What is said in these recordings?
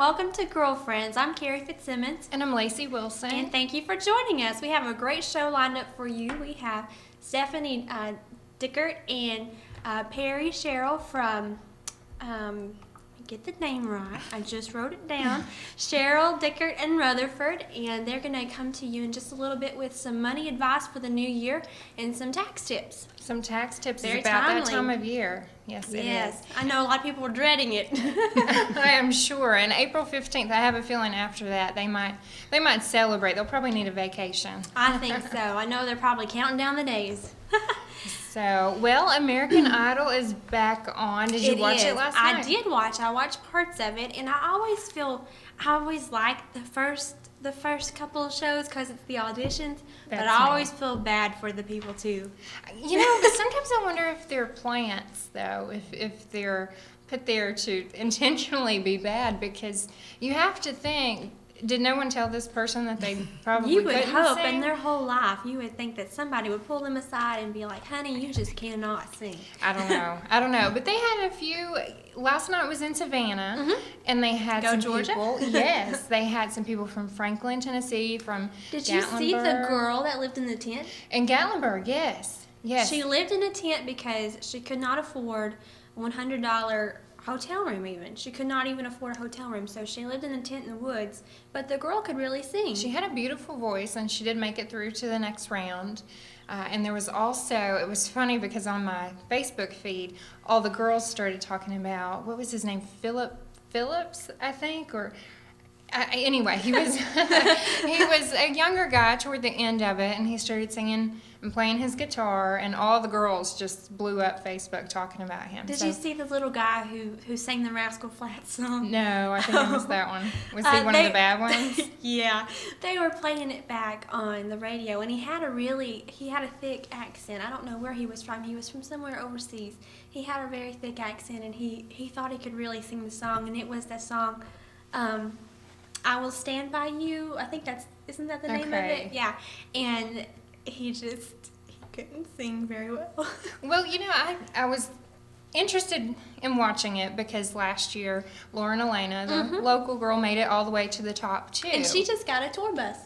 welcome to Girlfriends. I'm Carrie Fitzsimmons. And I'm Lacey Wilson. And thank you for joining us. We have a great show lined up for you. We have Stephanie Dickert and Perry Sherrill from, get the name right, I just wrote it down, Sherrill, Dickert, and Rutherford, and they're going to come to you in just a little bit with some money advice for the new year and some tax tips. Some tax tips Very is about timely. that time of year. Yes, it is. I know a lot of people are dreading it. I am sure. And April 15th, I have a feeling after that they might celebrate. They'll probably need a vacation. I think so. I know they're probably counting down the days. So, well, American Idol is back on. Did you watch it last night? I did watch. I watched parts of it, and I always like the first couple of shows because it's the auditions, but I always feel bad for the people too. You know, but sometimes I wonder if they're plants, though, if they're put there to intentionally be bad, because you have to think, did no one tell this person that they probably You would couldn't hope sing? in their whole life, you would think that somebody would pull them aside and be like, honey, you just cannot sing. I don't know. But they had a few. Last night was in Savannah, and they had Go some Georgia? people. Yes, they had some people from Franklin, Tennessee, from Did you see the Gatlinburg. girl that lived in the tent? In Gatlinburg, yes. She lived in a tent because she could not afford $100 hotel room even. She could not even afford a hotel room, so she lived in a tent in the woods, but the girl could really sing. She had a beautiful voice, and she did make it through to the next round. And there was also, it was funny because on my Facebook feed, all the girls started talking about, what was his name, Phillips, I think, or... anyway, he was he was a younger guy toward the end of it, and he started singing and playing his guitar, and all the girls just blew up Facebook talking about him. Did you see the little guy who sang the Rascal Flatts song? No, I think it was that one. Was he one of the bad ones? Yeah, they were playing it back on the radio, and he had a thick accent. I don't know where he was from. He was from somewhere overseas. He had a very thick accent, and he thought he could really sing the song, and it was that song, I Will Stand By You. I think isn't that the name of it? Yeah. And he couldn't sing very well. Well, you know, I was interested in watching it because last year Lauren Elena, the local girl, made it all the way to the top too. And she just got a tour bus.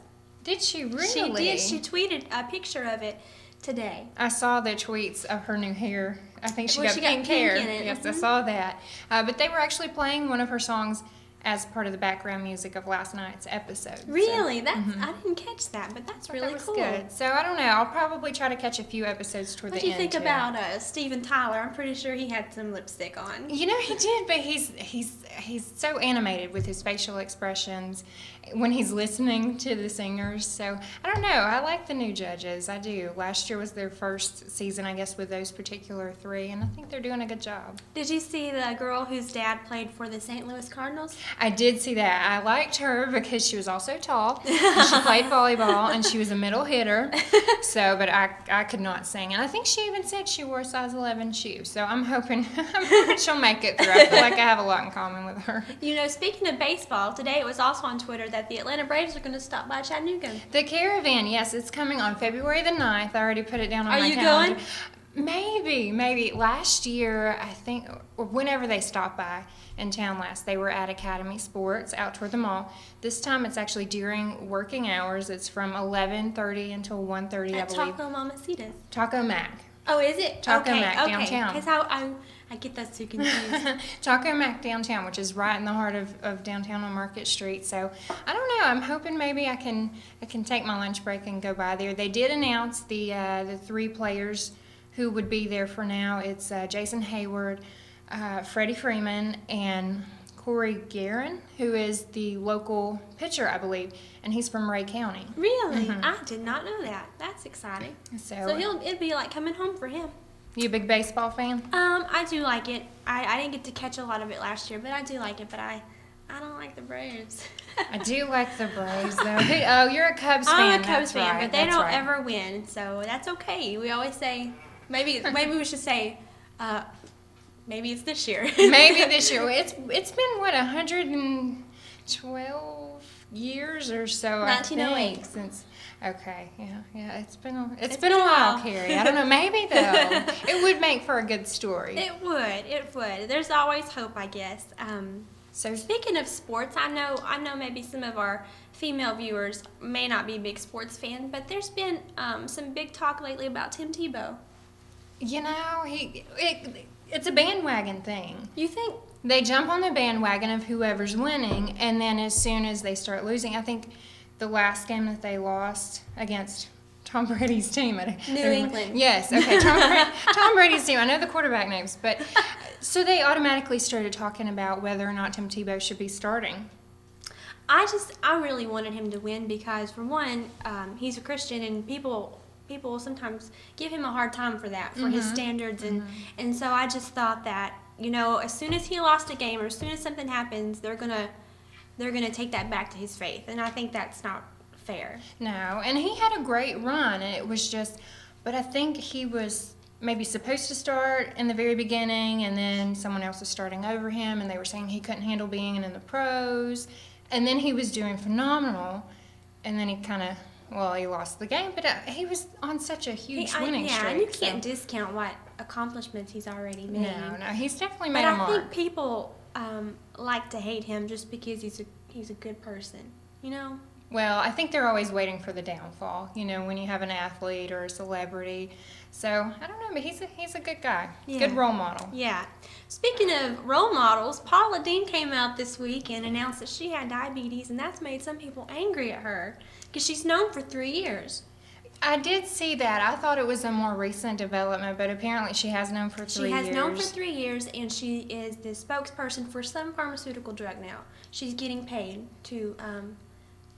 Did she really? She did. She tweeted a picture of it today. I saw the tweets of her new hair. I think she got pink hair. in it. Yes, I saw that. But they were actually playing one of her songs as part of the background music of last night's episode. Really? I didn't catch that, but that's really that was cool. good. So I don't know. I'll probably try to catch a few episodes toward What the do you end. think too. about Steven Tyler? I'm pretty sure he had some lipstick on. You know, he did, but he's so animated with his facial expressions when he's listening to the singers. So I don't know. I like the new judges. I do. Last year was their first season, I guess, with those particular three, and I think they're doing a good job. Did you see the girl whose dad played for the St. Louis Cardinals? I did see that. I liked her because she was also tall. And she played volleyball, and she was a middle hitter. So, but I could not sing, and I think she even said she wore a size 11 shoe. So I'm hoping she'll make it through. I feel like I have a lot in common with her. You know, speaking of baseball, today it was also on Twitter that the Atlanta Braves are going to stop by Chattanooga. The Caravan, yes, it's coming on February the 9th. I already put it down on my calendar. Are you going? Maybe. Last year, I think, or whenever they stopped by in town last, they were at Academy Sports out toward the mall. This time it's actually during working hours. It's from 11:30 until 1:30, I believe. Taco Mamacita's. Taco Mac. Oh, is it? Taco okay, Mac downtown. Because I get those two confused. Taco Mac downtown, which is right in the heart of downtown on Market Street. So I don't know. I'm hoping maybe I can take my lunch break and go by there. They did announce the three players who would be there for now. It's Jason Hayward, Freddie Freeman, and Corey Guerin, who is the local pitcher, I believe, and he's from Ray County. Really? I did not know that. That's exciting. So It'd be like coming home for him. you a big baseball fan? I do like it. I didn't get to catch a lot of it last year, but I do like it. But I don't like the Braves. I do like the Braves, though. Oh, you're a Cubs fan. I'm a Cubs That's fan, right. but they That's don't right. ever win, so that's okay. We always say maybe we should say maybe it's this year. Maybe this year. It's been, what, 112 years or so, 1908. I think, since... Okay, yeah, it's been a while, Carrie. I don't know, maybe, though. It would make for a good story. It would. There's always hope, I guess. So Speaking of sports, I know maybe some of our female viewers may not be big sports fans, but there's been some big talk lately about Tim Tebow. you know, it's a bandwagon thing. You think? They jump on the bandwagon of whoever's winning, and then as soon as they start losing, I think the last game that they lost against Tom Brady's team. New England. Yes, okay, Tom Brady's team. I know the quarterback names, but so they automatically started talking about whether or not Tim Tebow should be starting. I really wanted him to win because, for one, he's a Christian, and people sometimes give him a hard time for that, for his standards, and so I just thought that, as soon as he lost a game or as soon as something happens, they're gonna take that back to his faith, and I think that's not fair. No, and he had a great run, and it was just, but I think he was maybe supposed to start in the very beginning, and then someone else was starting over him, and they were saying he couldn't handle being in the pros, and then he was doing phenomenal, and then he he lost the game, but he was on such a huge winning streak. Yeah, and you can't discount what accomplishments he's already made. No, he's definitely made but a mark. I think people like to hate him just because he's a good person, Well, I think they're always waiting for the downfall, when you have an athlete or a celebrity. So, I don't know, but he's a good guy. Yeah. Good role model. Yeah. Speaking of role models, Paula Deen came out this week and announced that she had diabetes, and that's made some people angry at her because she's known for 3 years. I did see that. I thought it was a more recent development, but apparently she has known for 3 years. She has known for 3 years, and she is the spokesperson for some pharmaceutical drug now. She's getting paid to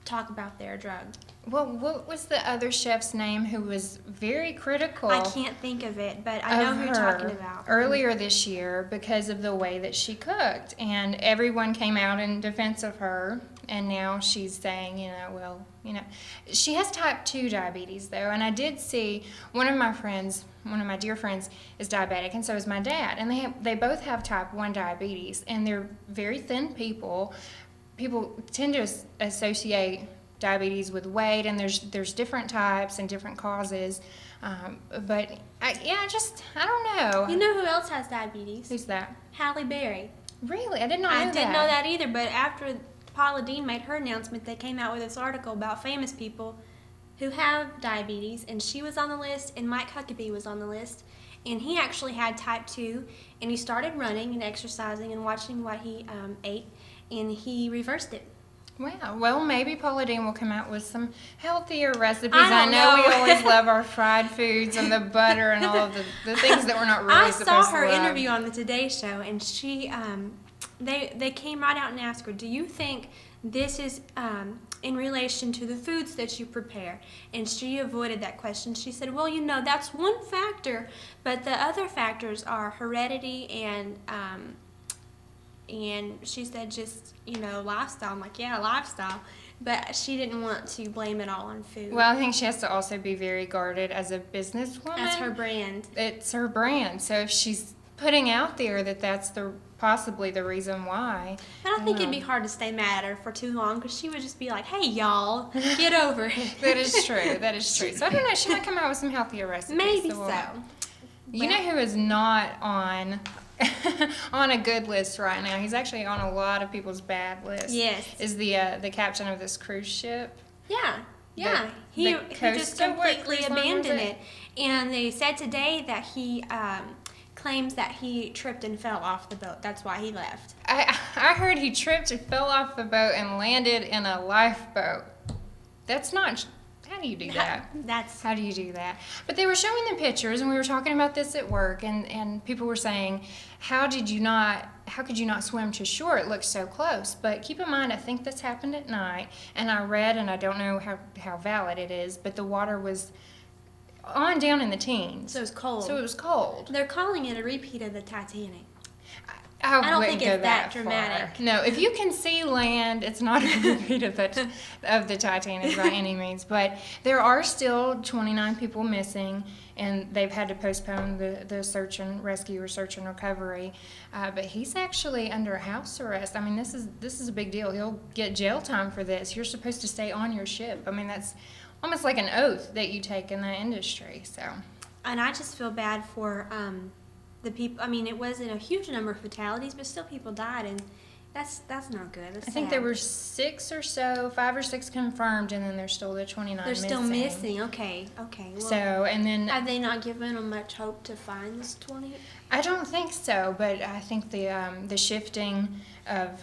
talk about their drug. Well, what was the other chef's name who was very critical? I can't think of it, but I know who you're talking about. Earlier this year because of the way that she cooked, and everyone came out in defense of her, and now she's saying, she has type 2 diabetes though, and I did see one of my dear friends is diabetic, and so is my dad, and they both have type 1 diabetes, and they're very thin people. People tend to associate diabetes with weight, and there's different types and different causes. But I don't know. You know who else has diabetes? Who's that? Halle Berry. Really? I did not know that. I didn't know that either, but after Paula Deen made her announcement, they came out with this article about famous people who have diabetes, and she was on the list, and Mike Huckabee was on the list. And he actually had type 2, and he started running and exercising and watching what he ate, and he reversed it. Wow. Well, maybe Paula Deen will come out with some healthier recipes. I don't know. We always love our fried foods and the butter and all of the things that we're not really supposed to love. I saw her interview on the Today Show, and she, they came right out and asked her, do you think this is in relation to the foods that you prepare? And she avoided that question. She said, well, that's one factor, but the other factors are heredity and she said just, lifestyle. I'm like, yeah, lifestyle. But she didn't want to blame it all on food. Well, I think she has to also be very guarded as a businesswoman. That's her brand. It's her brand. So if she's putting out there that that's possibly the reason why. I don't think it'd be hard to stay mad at her for too long, because she would just be like, hey, y'all, get over it. That is true. That is true. So I don't know. She might come out with some healthier recipes. Maybe so. You know who is not on a good list right now? He's actually on a lot of people's bad list. Yes. Is the captain of this cruise ship. Yeah. Yeah. He just completely abandoned it. And they said today that he claims that he tripped and fell off the boat. That's why he left. I heard he tripped and fell off the boat and landed in a lifeboat. That's not... How do you do that? How do you do that? But they were showing the pictures, and we were talking about this at work, and people were saying, how could you not swim to shore? It looks so close. But keep in mind, I think this happened at night, and I read, and I don't know how valid it is, but the water was on down in the teens. So it was cold. They're calling it a repeat of the Titanic. I don't think it's that dramatic. Far. No, if you can see land, it's not a repeat of the Titanic by any means. But there are still 29 people missing, and they've had to postpone the search and rescue or search and recovery. But he's actually under house arrest. I mean, this is a big deal. He'll get jail time for this. You're supposed to stay on your ship. I mean, that's almost like an oath that you take in that industry. So. And I just feel bad for the people. I mean, it wasn't a huge number of fatalities, but still people died, That's not good. That's I think sad. there were 6 or so, 5 or 6 confirmed, and then there's still the 29 They're missing. still missing. Okay. Well, So, and then have they not given them much hope to find this 20? I don't think so, but I think the shifting of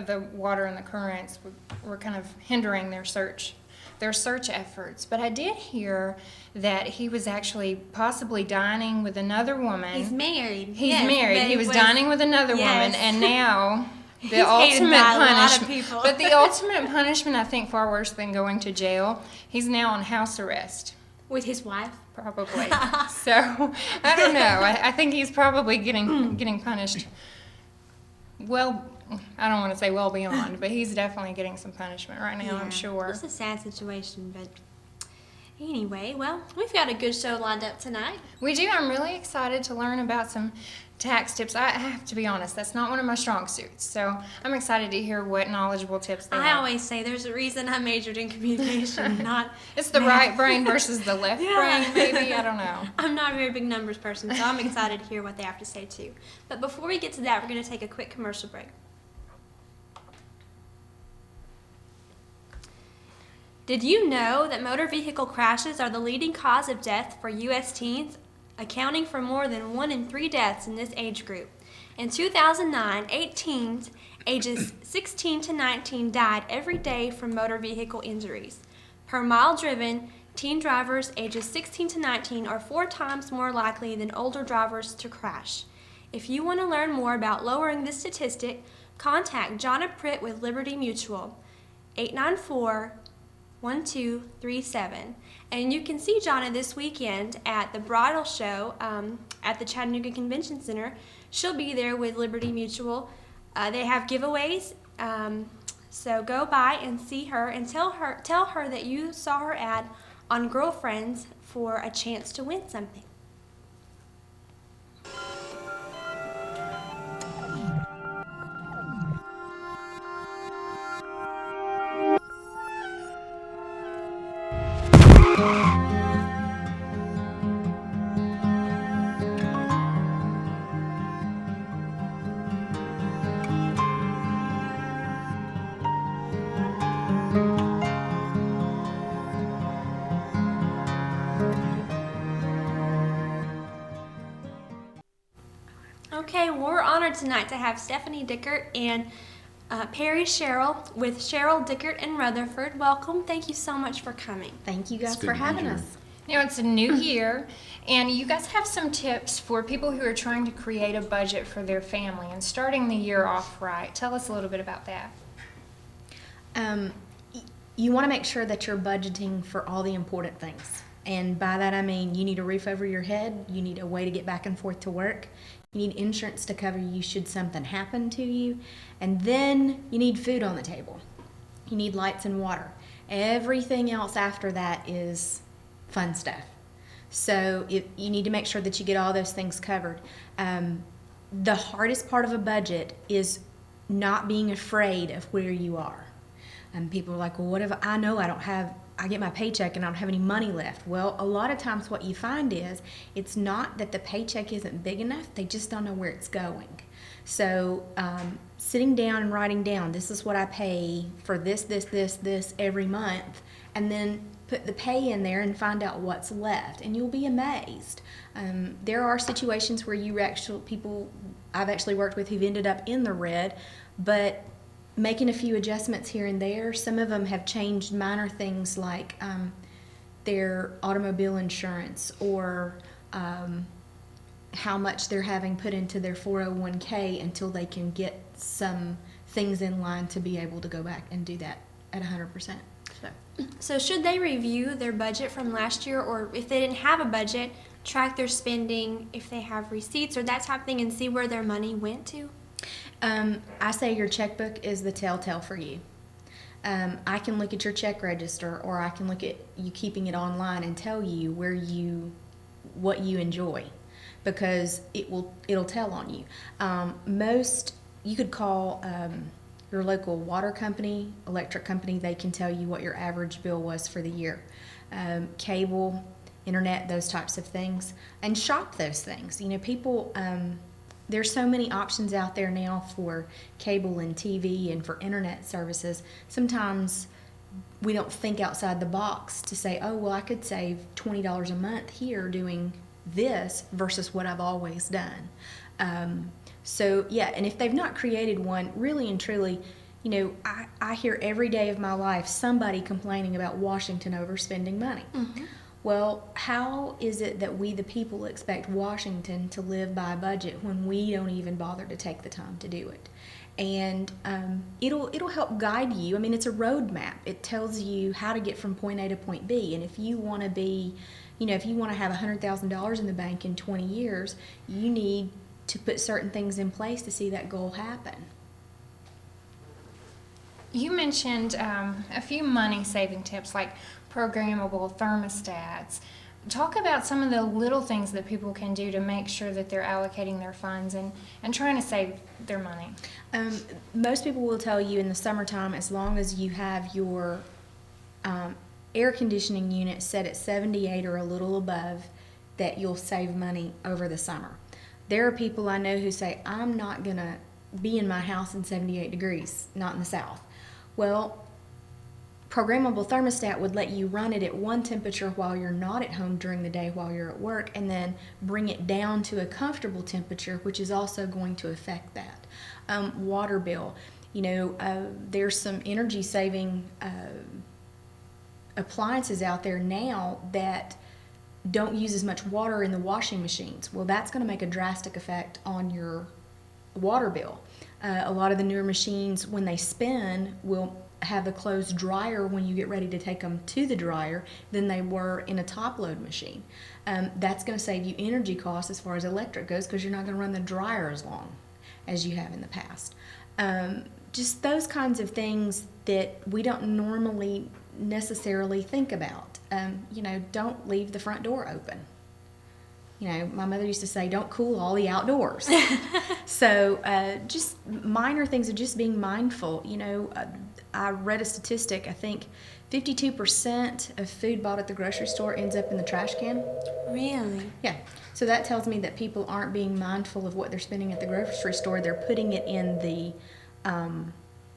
the water and the currents were kind of hindering their search efforts. But I did hear that he was actually possibly dining with another woman. He's married. He's Yes, married. but He was dining with another woman, Yes. and now He's the hated ultimate by a lot of punishment. people. But the ultimate punishment, I think, far worse than going to jail. He's now on house arrest. With his wife. Probably. So I don't know. I think he's probably getting punished. Well, I don't want to say well beyond, but he's definitely getting some punishment right now, I'm sure. It's a sad situation, but anyway, well, we've got a good show lined up tonight. We do. I'm really excited to learn about some tax tips. I have to be honest, that's not one of my strong suits. So I'm excited to hear what knowledgeable tips they I have. always say there's a reason I majored in communication, not It's the math. right brain versus the left Yeah. brain, maybe. I don't know. I'm not a very big numbers person, so I'm excited to hear what they have to say too. But before we get to that, we're going to take a quick commercial break. Did you know that motor vehicle crashes are the leading cause of death for U.S. teens, accounting for more than 1 in 3 deaths in this age group? In 2009, 8 teens ages 16 to 19 died every day from motor vehicle injuries. Per mile driven, teen drivers ages 16 to 19 are 4 times more likely than older drivers to crash. If you want to learn more about lowering this statistic, contact Jonna Pritt with Liberty Mutual, 894-1237. And you can see Jonna this weekend at the bridal show at the Chattanooga Convention Center. She'll be there with Liberty Mutual. They have giveaways, so go by and see her and tell her that you saw her ad on Girlfriends for a chance to win something. Okay, we're honored tonight to have Stephanie Dickert and Perry Sherrill with Sherrill Dickert and Rutherford. Welcome. Thank you so much for coming. Thank you guys It's good for to be having here. us. You know, it's a new year, and you guys have some tips for people who are trying to create a budget for their family and starting the year off right. Tell us a little bit about that. You want to make sure that you're budgeting for all the important things. And by that I mean you need a roof over your head, you need a way to get back and forth to work, you need insurance to cover you should something happen to you, and then you need food on the table. You need lights and water. Everything else after that is fun stuff. So you need to make sure that you get all those things covered. The hardest part of a budget is not being afraid of where you are. And people are like, well, what if I know I get my paycheck and I don't have any money left? Well, a lot of times what you find is it's not that the paycheck isn't big enough, they just don't know where it's going. So sitting down and writing down, this is what I pay for this every month, and then put the pay in there and find out what's left, and you'll be amazed. There are situations where I've actually worked with who've ended up in the red, but making a few adjustments here and there. Some of them have changed minor things like their automobile insurance or how much they're having put into their 401k until they can get some things in line to be able to go back and do that at 100%. So should they review their budget from last year, or if they didn't have a budget, track their spending if they have receipts or that type of thing and see where their money went to? I say your checkbook is the telltale for you. I can look at your check register, or I can look at you keeping it online and tell you what you enjoy, because it'll tell on you. You could call your local water company, electric company. They can tell you what your average bill was for the year. Cable, internet, those types of things, and shop those things. You know, people there's so many options out there now for cable and TV and for internet services. Sometimes we don't think outside the box to say, oh, well, I could save $20 a month here doing this versus what I've always done. So, yeah, and if they've not created one, really and truly, you know, I hear every day of my life somebody complaining about Washington overspending money. Mm-hmm. Well, how is it that we, the people, expect Washington to live by a budget when we don't even bother to take the time to do it? And it'll help guide you. I mean, it's a roadmap. It tells you how to get from point A to point B. And if you want to be, you know, if you want to have $100,000 in the bank in 20 years, you need to put certain things in place to see that goal happen. You mentioned a few money-saving tips like programmable thermostats. Talk about some of the little things that people can do to make sure that they're allocating their funds and trying to save their money. Most people will tell you in the summertime, as long as you have your air conditioning unit set at 78 or a little above, that you'll save money over the summer. There are people I know who say, I'm not going to be in my house in 78 degrees, not in the south. Well, programmable thermostat would let you run it at one temperature while you're not at home during the day while you're at work, and then bring it down to a comfortable temperature, which is also going to affect that. Water bill. You know, there's some energy saving appliances out there now that don't use as much water in the washing machines. Well, that's going to make a drastic effect on your water bill. A lot of the newer machines, when they spin, will have the clothes drier when you get ready to take them to the dryer than they were in a top load machine. That's going to save you energy costs as far as electric goes, because you're not going to run the dryer as long as you have in the past. Just those kinds of things that we don't normally necessarily think about. You know, don't leave the front door open. You know, my mother used to say, don't cool all the outdoors. So just minor things of just being mindful. You know, I read a statistic, I think 52% of food bought at the grocery store ends up in the trash can. Really? Yeah. So that tells me that people aren't being mindful of what they're spending at the grocery store. They're putting it in the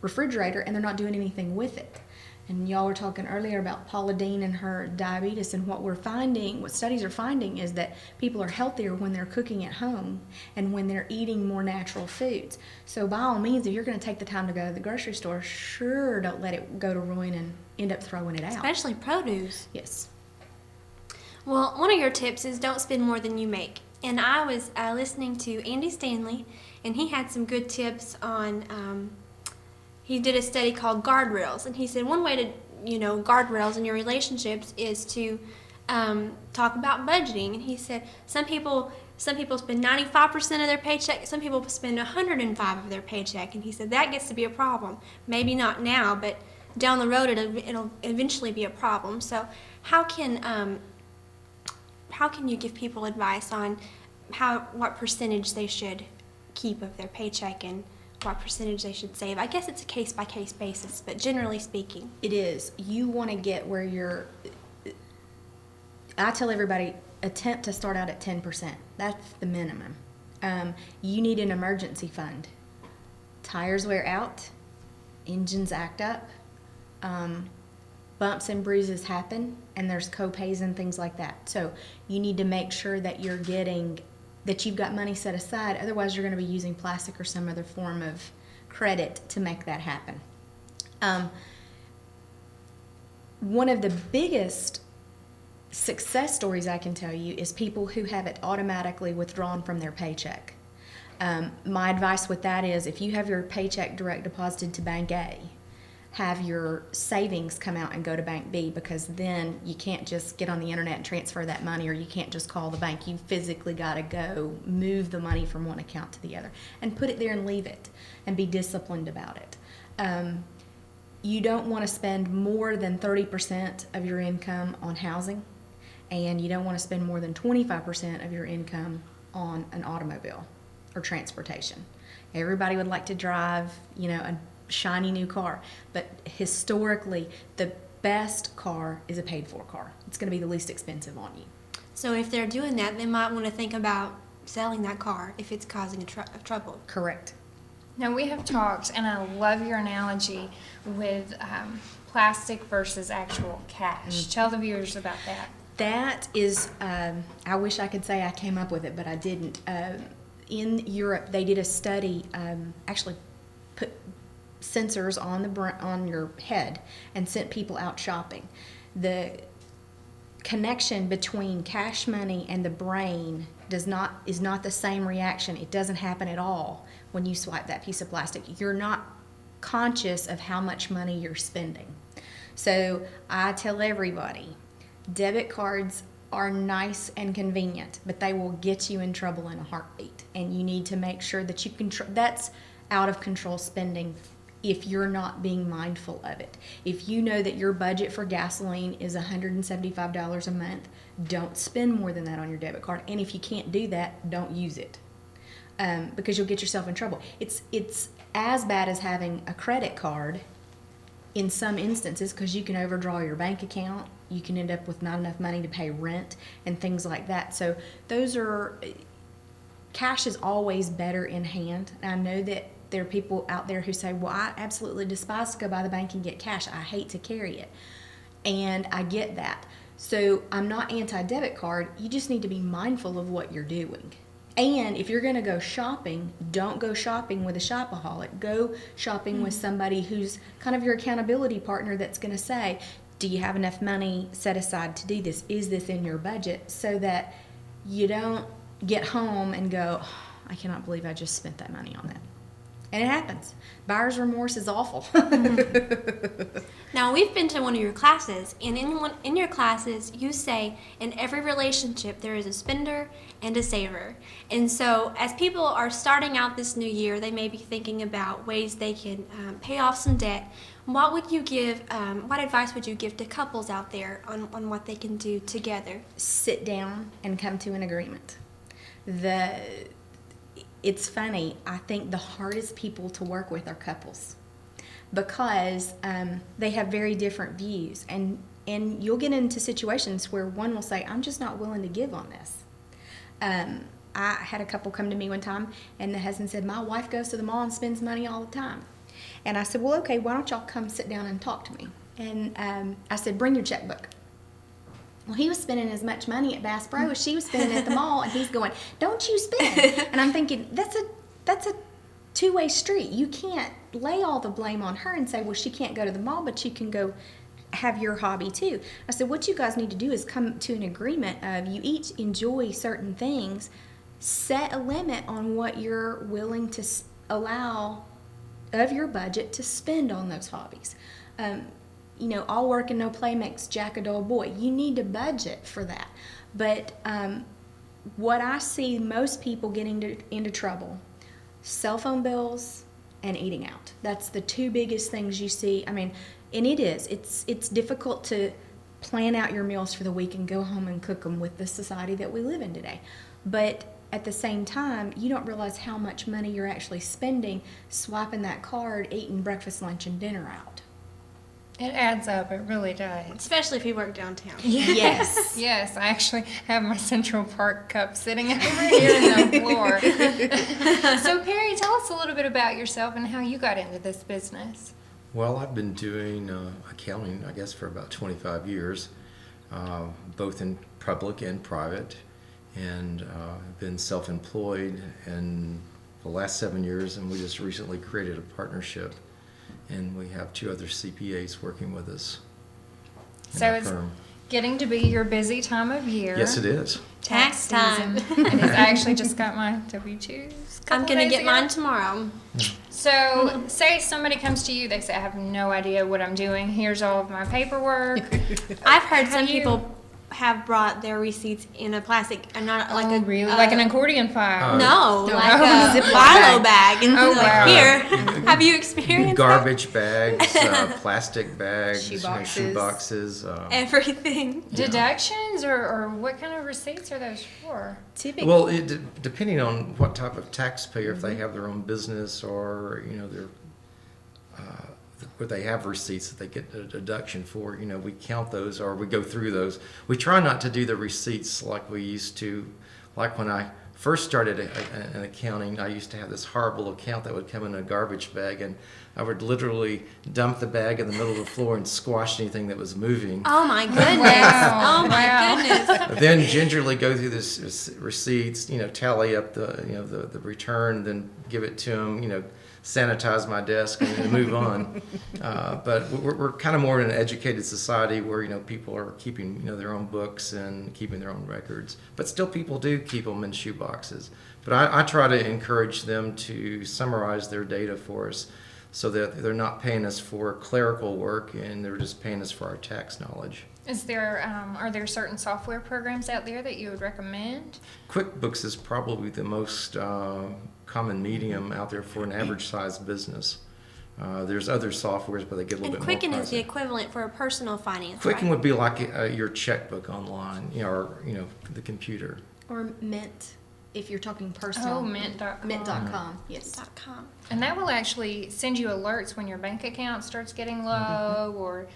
refrigerator and they're not doing anything with it. And y'all were talking earlier about Paula Deen and her diabetes, and what we're finding, what studies are finding, is that people are healthier when they're cooking at home and when they're eating more natural foods. So by all means, if you're going to take the time to go to the grocery store, sure, don't let it go to ruin and end up throwing it out. Especially produce. Yes. Well, one of your tips is don't spend more than you make. And I was listening to Andy Stanley, and he had some good tips on, he did a study called guardrails. And he said one way to, you know, guardrails in your relationships is to talk about budgeting. And he said some people spend 95% of their paycheck, some people spend 105% of their paycheck. And he said that gets to be a problem. Maybe not now, but down the road it'll eventually be a problem. So how can you give people advice on what percentage they should keep of their paycheck and what percentage they should save? I guess it's a case-by-case basis, but generally speaking. It is. You want to get where you're, I tell everybody, attempt to start out at 10%. That's the minimum. You need an emergency fund. Tires wear out, engines act up, bumps and bruises happen, and there's co-pays and things like that. So you need to make sure that you've got money set aside. Otherwise, you're going to be using plastic or some other form of credit to make that happen. One of the biggest success stories I can tell you is people who have it automatically withdrawn from their paycheck. My advice with that is, if you have your paycheck direct deposited to Bank A, have your savings come out and go to Bank B, because then you can't just get on the internet and transfer that money, or you can't just call the bank. You physically got to go move the money from one account to the other and put it there and leave it and be disciplined about it. You don't want to spend more than 30% of your income on housing, and you don't want to spend more than 25% of your income on an automobile or transportation. Everybody would like to drive, you know, a shiny new car, but historically the best car is a paid for car. It's going to be the least expensive on you. So if they're doing that, they might want to think about selling that car if it's causing a trouble. Correct. Now, we have talked, and I love your analogy with plastic versus actual cash. Tell the viewers about that. That is, I wish I could say I came up with it, but I didn't. In Europe, they did a study, actually put sensors on on your head and sent people out shopping. The connection between cash money and the brain is not the same reaction. It doesn't happen at all when you swipe that piece of plastic. You're not conscious of how much money you're spending. So I tell everybody, debit cards are nice and convenient, but they will get you in trouble in a heartbeat. And you need to make sure that you control. That's out of control spending if you're not being mindful of it. If you know that your budget for gasoline is $175 a month, don't spend more than that on your debit card. And if you can't do that, don't use it, because you'll get yourself in trouble. It's as bad as having a credit card in some instances, because you can overdraw your bank account. You can end up with not enough money to pay rent and things like that. So cash is always better in hand. And I know that there are people out there who say, well, I absolutely despise to go by the bank and get cash. I hate to carry it. And I get that. So I'm not anti-debit card. You just need to be mindful of what you're doing. And if you're going to go shopping, don't go shopping with a shopaholic. Go shopping with somebody who's kind of your accountability partner that's going to say, do you have enough money set aside to do this? Is this in your budget? So that you don't get home and go, oh, I cannot believe I just spent that money on that. And it happens. Buyer's remorse is awful. Now, we've been to one of your classes, and in your classes, you say in every relationship there is a spender and a saver. And so as people are starting out this new year, they may be thinking about ways they can pay off some debt. What would you give, what advice would you give to couples out there on what they can do together? Sit down and come to an agreement. It's funny, I think the hardest people to work with are couples, because they have very different views, and you'll get into situations where one will say, I'm just not willing to give on this. I had a couple come to me one time, and the husband said, my wife goes to the mall and spends money all the time. And I said, well, okay, why don't y'all come sit down and talk to me? And I said, bring your checkbook. Well, he was spending as much money at Bass Pro as she was spending at the mall, and he's going, don't you spend. And I'm thinking, that's a two-way street. You can't lay all the blame on her and say, well, she can't go to the mall, but you can go have your hobby too. I said, what you guys need to do is come to an agreement of you each enjoy certain things, set a limit on what you're willing to allow of your budget to spend on those hobbies. All work and no play makes Jack a dull boy. You need to budget for that. But what I see most people getting into trouble, cell phone bills and eating out. That's the two biggest things you see. I mean, and it's difficult to plan out your meals for the week and go home and cook them with the society that we live in today. But at the same time, you don't realize how much money you're actually spending swiping that card, eating breakfast, lunch, and dinner out. It adds up. It really does. Especially if you work downtown. Yes. Yes, I actually have my Central Park cup sitting over here on the floor. So, Perry, tell us a little bit about yourself and how you got into this business. Well, I've been doing accounting, I guess, for about 25 years, both in public and private, and I've been self-employed in the last 7 years, and we just recently created a partnership, and we have 2 other CPAs working with us. So it's getting to be your busy time of year. Yes, it is. Tax time. It is. I actually just got my W-2s. I'm going to get mine tomorrow. So, say somebody comes to you, they say, I have no idea what I'm doing. Here's all of my paperwork. I've heard some people have brought their receipts in a plastic, and not like a really like an accordion file. No, like Oh. a Ziploc Milo bag, and Oh, like wow. here. Have you experienced Garbage bags, plastic bags, Shoe shoe boxes. that? Everything? Deductions, or what kind of receipts are those for? Typically. Well, depending on what type of taxpayer, if they have their own business or they're where they have receipts that they get a deduction for, we count those or we go through those. We try not to do the receipts like we used to, like when I first started an accounting, I used to have this horrible account that would come in a garbage bag, and I would literally dump the bag in the middle of the floor and squash anything that was moving. Oh my goodness! Wow. Oh my Wow. goodness! Then gingerly go through this receipts, tally up the return, then give it to them, sanitize my desk and then move on. But we're kind of more in an educated society where people are keeping their own books and keeping their own records. But still, people do keep them in shoe boxes. But I try to encourage them to summarize their data for us, so that they're not paying us for clerical work and they're just paying us for our tax knowledge. Are there certain software programs out there that you would recommend? QuickBooks is probably the most common medium out there for an average sized business. There's other softwares, but they get a little And bit more Quicken is the pricey. equivalent for a personal finance. Quicken right? would be like your checkbook online, or the computer. Or Mint, if you're talking personal. Oh, Mint.com. Mint.com, yes. .com. And that will actually send you alerts when your bank account starts getting low, or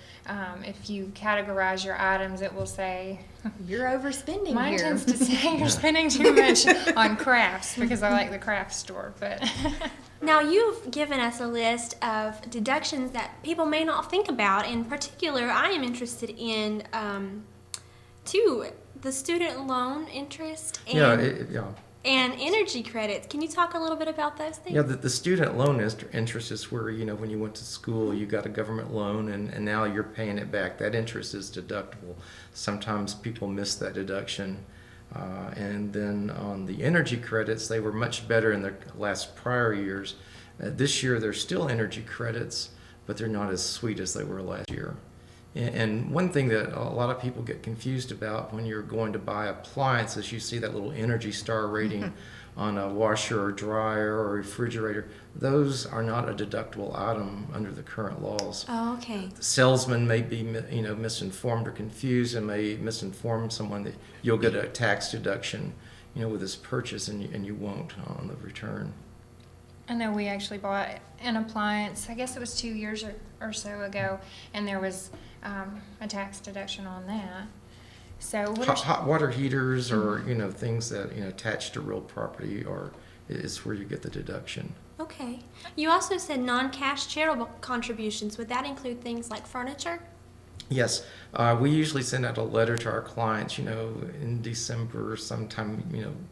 if you categorize your items, it will say, You're overspending mine here. tends to say you're spending too much on crafts, because I like the craft store. But Now, you've given us a list of deductions that people may not think about. In particular, I am interested in the student loan interest and energy credits. Can you talk a little bit about those things? Yeah, the student loan interest is where, when you went to school, you got a government loan and now you're paying it back. That interest is deductible. Sometimes people miss that deduction. And then on the energy credits, they were much better in the last prior years. This year, there's still energy credits, but they're not as sweet as they were last year. And one thing that a lot of people get confused about when you're going to buy appliances, you see that little Energy Star rating on a washer or dryer or refrigerator. Those are not a deductible item under the current laws. Oh, okay. The salesman may be misinformed or confused and may misinform someone that you'll get a tax deduction with this purchase, and you won't on the return. I know we actually bought an appliance, I guess it was 2 years or so ago, and there was a tax deduction on that. So what Hot water heaters or things that attach to real property is where you get the deduction. Okay. You also said non-cash charitable contributions. Would that include things like furniture? Yes, we usually send out a letter to our clients, in December, sometime,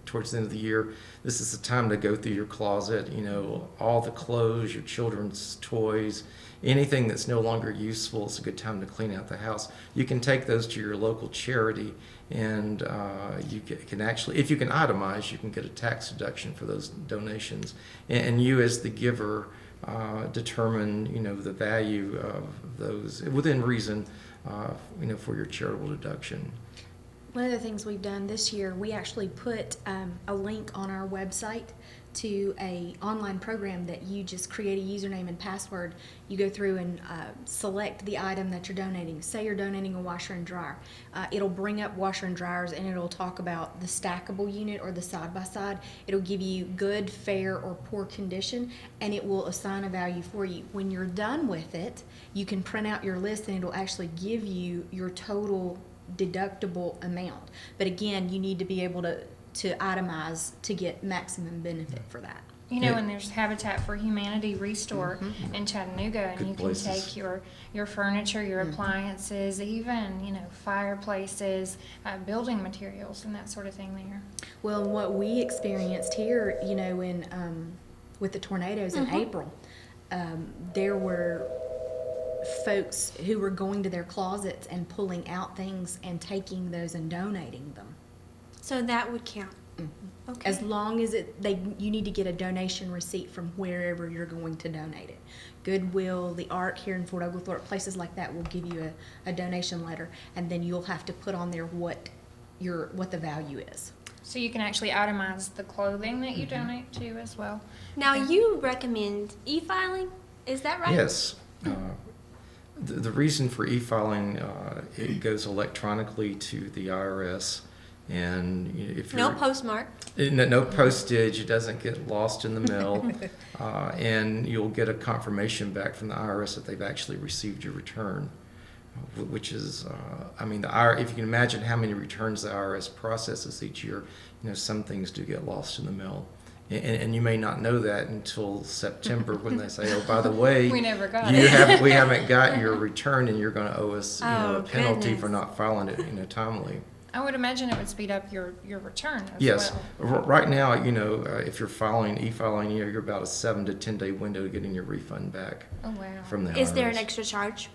towards the end of the year. This is the time to go through your closet, all the clothes, your children's toys, anything that's no longer useful. It's a good time to clean out the house. You can take those to your local charity, and you can actually, if you can itemize, you can get a tax deduction for those donations. And you, as the giver, determine the value of those within reason for your charitable deduction. One of the things we've done this year, we actually put a link on our website to a online program that you just create a username and password. You go through and select the item that you're donating. Say you're donating a washer and dryer. It'll bring up washer and dryers, and it'll talk about the stackable unit or the side-by-side. It'll give you good, fair, or poor condition, and it will assign a value for you. When you're done with it, you can print out your list, and it'll actually give you your total deductible amount. But again, you need to be able to itemize to get maximum benefit for that. and there's Habitat for Humanity Restore in Chattanooga, and Good you can places. take your furniture, your appliances, even fireplaces, building materials, and that sort of thing there. Well, what we experienced here, in with the tornadoes in April, there were folks who were going to their closets and pulling out things and taking those and donating them. So that would count. Okay. As long as you need to get a donation receipt from wherever you're going to donate it. Goodwill, the Ark here in Fort Oglethorpe, places like that will give you a donation letter, and then you'll have to put on there what the value is. So you can actually itemize the clothing that you donate to as well. Now, you recommend e-filing. Is that right? Yes. The reason for e-filing, it goes electronically to the IRS, and if you're No postmark. no postage, it doesn't get lost in the mail, and you'll get a confirmation back from the IRS that they've actually received your return. which is, I mean, if you can imagine how many returns the IRS processes each year, some things do get lost in the mail. And you may not know that until September when they say, oh, by the way, We never got we it. haven't got your return and you're going to owe us Oh, a penalty goodness. for not filing it timely. I would imagine it would speed up your return as Yes. well. Right now, if you're e-filing, you're about a 7 to 10 day window to getting your refund back Oh, wow. from the IRS. Is there an extra charge?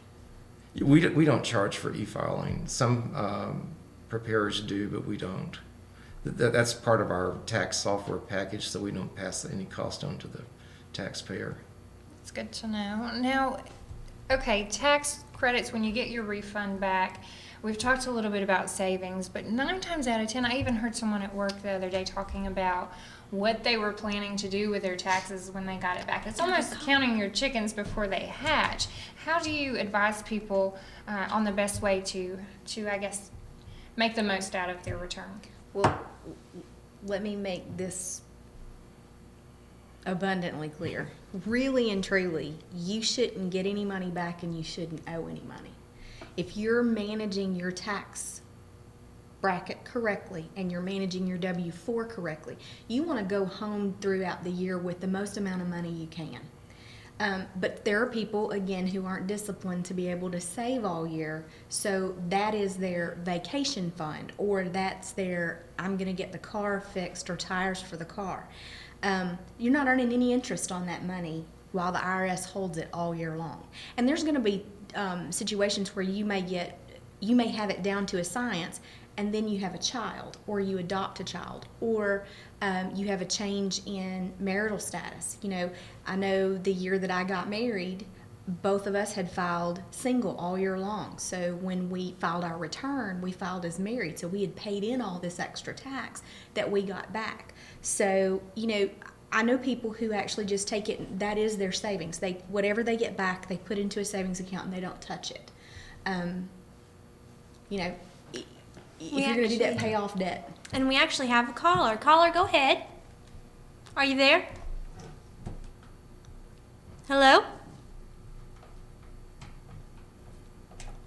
We don't charge for e-filing. Some preparers do, but we don't. That's part of our tax software package, so we don't pass any cost on to the taxpayer. It's good to know. Now, okay, tax credits, when you get your refund back, we've talked a little bit about savings, but 9 times out of 10, I even heard someone at work the other day talking about what they were planning to do with their taxes when they got it back. It's almost counting your chickens before they hatch. How do you advise people on the best way to, I guess, make the most out of their return? Well, let me make this abundantly clear. Really and truly, you shouldn't get any money back and you shouldn't owe any money. If you're managing your tax bracket correctly and you're managing your W-4 correctly, you want to go home throughout the year with the most amount of money you can. But there are people, again, who aren't disciplined to be able to save all year, so that is their vacation fund, or that's their, I'm going to get the car fixed or tires for the car. You're not earning any interest on that money while the IRS holds it all year long. And there's going to be situations where you may have it down to a science, and then you have a child, or you adopt a child, or you have a change in marital status. I know the year that I got married, both of us had filed single all year long. So when we filed our return, we filed as married. So we had paid in all this extra tax that we got back. So, I know people who actually just take it, that is their savings. Whatever they get back, they put into a savings account and they don't touch it. If you're going to do that, pay off debt. And we actually have a caller. Caller, go ahead. Are you there? Hello?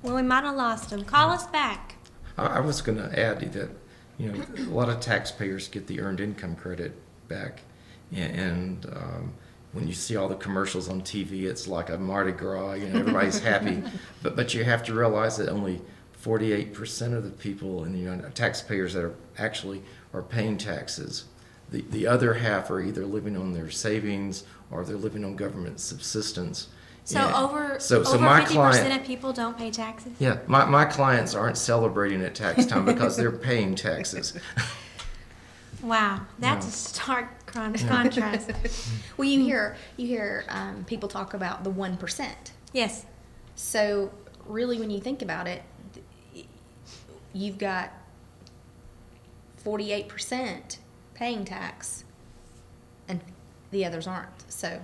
Well, we might have lost him. Call us back. I was going to add that, a lot of taxpayers get the earned income credit back. And when you see all the commercials on TV, it's like a Mardi Gras, everybody's happy. But you have to realize that only 48% of the people in the United taxpayers that are paying taxes. The other half are either living on their savings or they're living on government subsistence. So And over my 50% client, of people don't pay taxes? yeah, my clients aren't celebrating at tax time because they're paying taxes. Wow, that's a stark contrast. Well, you hear people talk about the 1%. Yes. So really, when you think about it, you've got 48% paying tax, and the others aren't. So,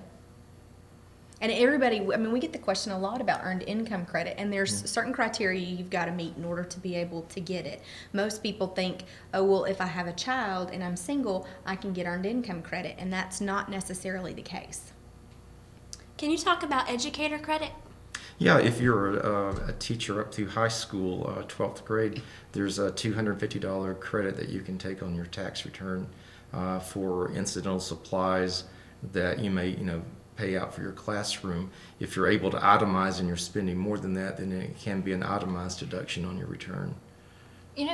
and everybody, we get the question a lot about earned income credit, and there's certain criteria you've got to meet in order to be able to get it. Most people think, oh, well, if I have a child and I'm single, I can get earned income credit, and that's not necessarily the case. Can you talk about educator credit? Yeah, if you're a teacher up through high school, 12th grade, there's a $250 credit that you can take on your tax return for incidental supplies that you may, pay out for your classroom. If you're able to itemize and you're spending more than that, then it can be an itemized deduction on your return.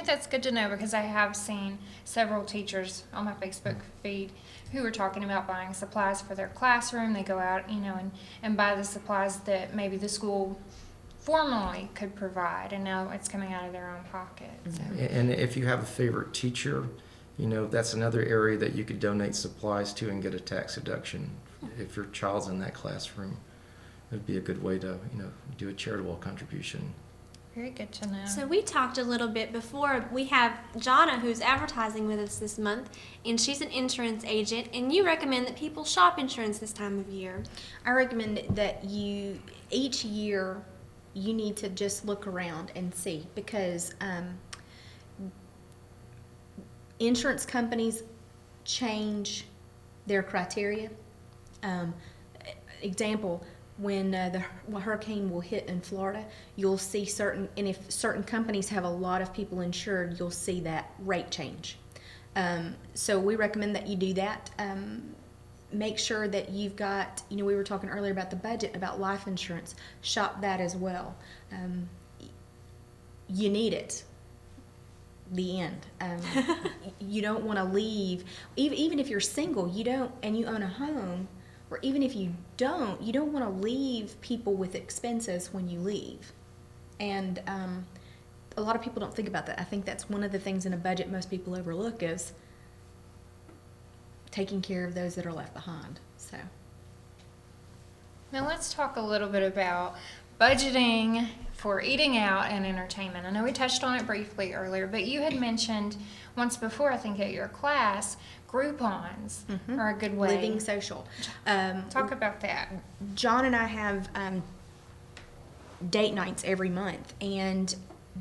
That's good to know, because I have seen several teachers on my Facebook feed who are talking about buying supplies for their classroom. They go out, and buy the supplies that maybe the school formally could provide, and now it's coming out of their own pocket. So. And if you have a favorite teacher, that's another area that you could donate supplies to and get a tax deduction. If your child's in that classroom, it would be a good way to, do a charitable contribution. Very good to know. So we talked a little bit before. We have Jonna, who's advertising with us this month, and she's an insurance agent, and you recommend that people shop insurance this time of year. I recommend that each year you need to just look around and see, because insurance companies change their criteria. Example, when the hurricane will hit in Florida, you'll see and if certain companies have a lot of people insured, you'll see that rate change. So we recommend that you do that. Make sure that you've got, we were talking earlier about the budget, about life insurance. Shop that as well. You need it. The end. You don't want to leave, even if you're single, and you own a home, or even if you don't want to leave people with expenses when you leave. And a lot of people don't think about that. I think that's one of the things in a budget most people overlook is taking care of those that are left behind. So Now let's talk a little bit about budgeting for eating out and entertainment. I know we touched on it briefly earlier, but you had mentioned once before, I think at your class, Groupons are a good way. Living social. Talk about that. John and I have date nights every month, and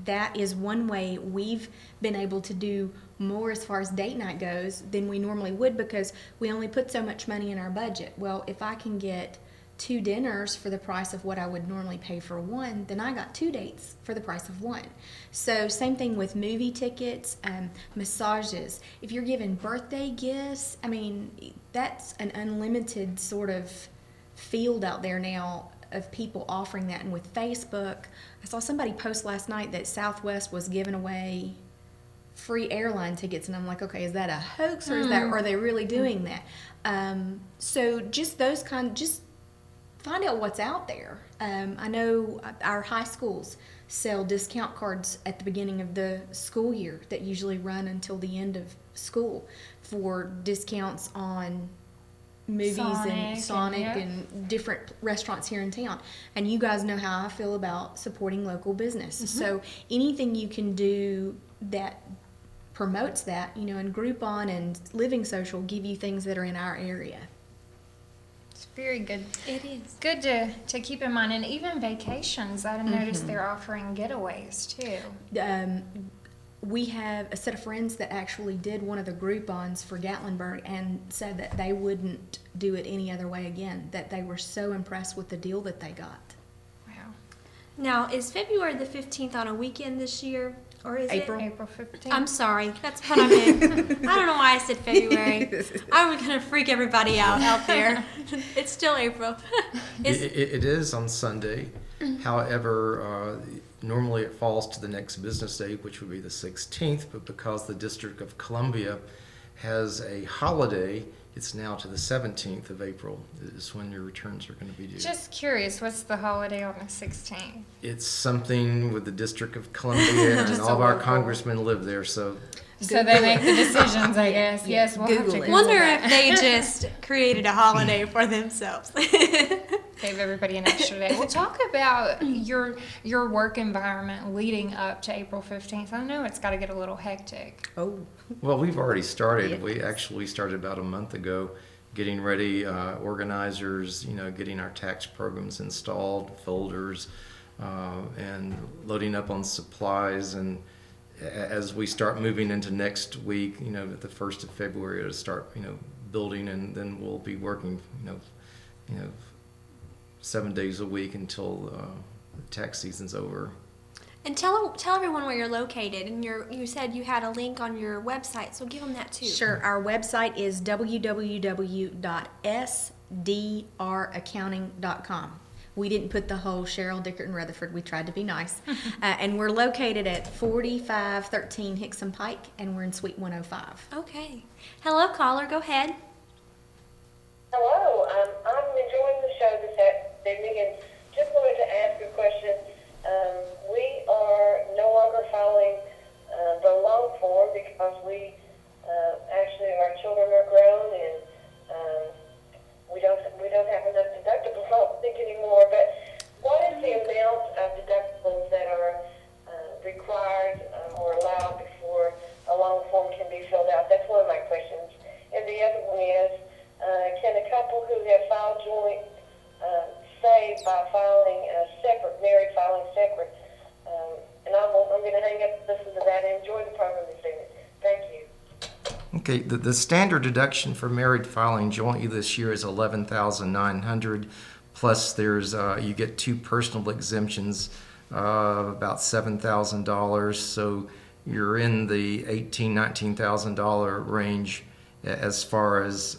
that is one way we've been able to do more as far as date night goes than we normally would, because we only put so much money in our budget. Well, if I can get 2 dinners for the price of what I would normally pay for one, then I got 2 dates for the price of one. So same thing with movie tickets, massages. If you're giving birthday gifts, I mean, that's an unlimited sort of field out there now of people offering that. And with Facebook, I saw somebody post last night that Southwest was giving away free airline tickets, and I'm like, okay, is that a hoax, or are they really doing that? So just those just find out what's out there. I know our high schools sell discount cards at the beginning of the school year that usually run until the end of school for discounts on movies and Sonic and different restaurants here in town. And you guys know how I feel about supporting local business. So anything you can do that promotes that, and Groupon and Living Social give you things that are in our area. It's very good. It is. Good to keep in mind. And even vacations, I've noticed they're offering getaways too. We have a set of friends that actually did one of the Groupons for Gatlinburg and said that they wouldn't do it any other way again, that they were so impressed with the deal that they got. Wow. Now, is February the 15th on a weekend this year? Or is April. it? April 15th. I'm sorry. That's what I meant. I don't know why I said February. I'm going to freak everybody out there. It's still April. It is on Sunday. However, normally it falls to the next business day, which would be the 16th, but because the District of Columbia has a holiday, it's now to the 17th of April is when your returns are going to be due. Just curious, what's the holiday on the 16th? It's something with the District of Columbia, and all of our congressmen live there, so So they make the decisions, I guess. Yeah, Yes, we'll have to Google it. Google Wonder that. if they just created a holiday for themselves. Gave everybody an extra day. We'll talk about your work environment leading up to April 15th. I know it's got to get a little hectic. Oh. well, we've already started. Yes. We actually started about a month ago, getting ready, organizers, getting our tax programs installed, folders, and loading up on supplies. And as we start moving into next week, at the 1st of February, to start, building, and then we'll be working, 7 days a week until the tax season's over. And tell everyone where you're located. And you said you had a link on your website, so give them that too. Sure. Our website is www.sdraccounting.com. We didn't put the whole Cheryl, Dickert, and Rutherford. We tried to be nice. And we're located at 4513 Hickson Pike, and we're in Suite 105. Okay. Hello, caller. Go ahead. Hello, I'm enjoying the show this evening and just wanted to ask a question. We are no longer following the loan form because we actually, our children are grown and we don't have enough deductibles, I don't think, anymore. But what is the amount of deductibles that are required or allowed before a loan form can be filled out? That's one of my questions. And the other one is, can a couple who have filed joint save by filing married filing separate? And I'm going to hang up and listen to that and enjoy the program this evening. Thank you. Okay, the standard deduction for married filing jointly this year is $11,900 Plus, there's you get 2 personal exemptions of about $7,000, so you're in the $18,000-$19,000 range as far as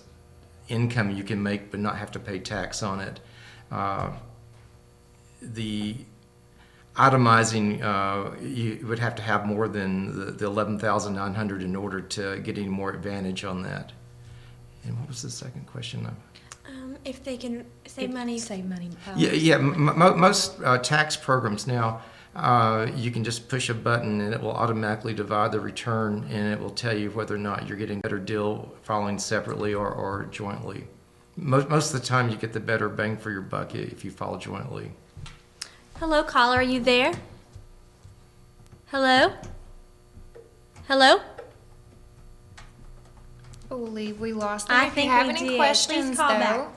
income you can make but not have to pay tax on it. The itemizing, you would have to have more than the $11,900 in order to get any more advantage on that. And what was the second question? If they can save money. Save money. Most tax programs now, you can just push a button and it will automatically divide the return, and it will tell you whether or not you're getting a better deal filing separately or jointly. Most of the time, you get the better bang for your buck if you file jointly. Hello, caller, are you there? Hello? Hello? I believe we lost them. I If think you have we any did. Please questions, call though, back.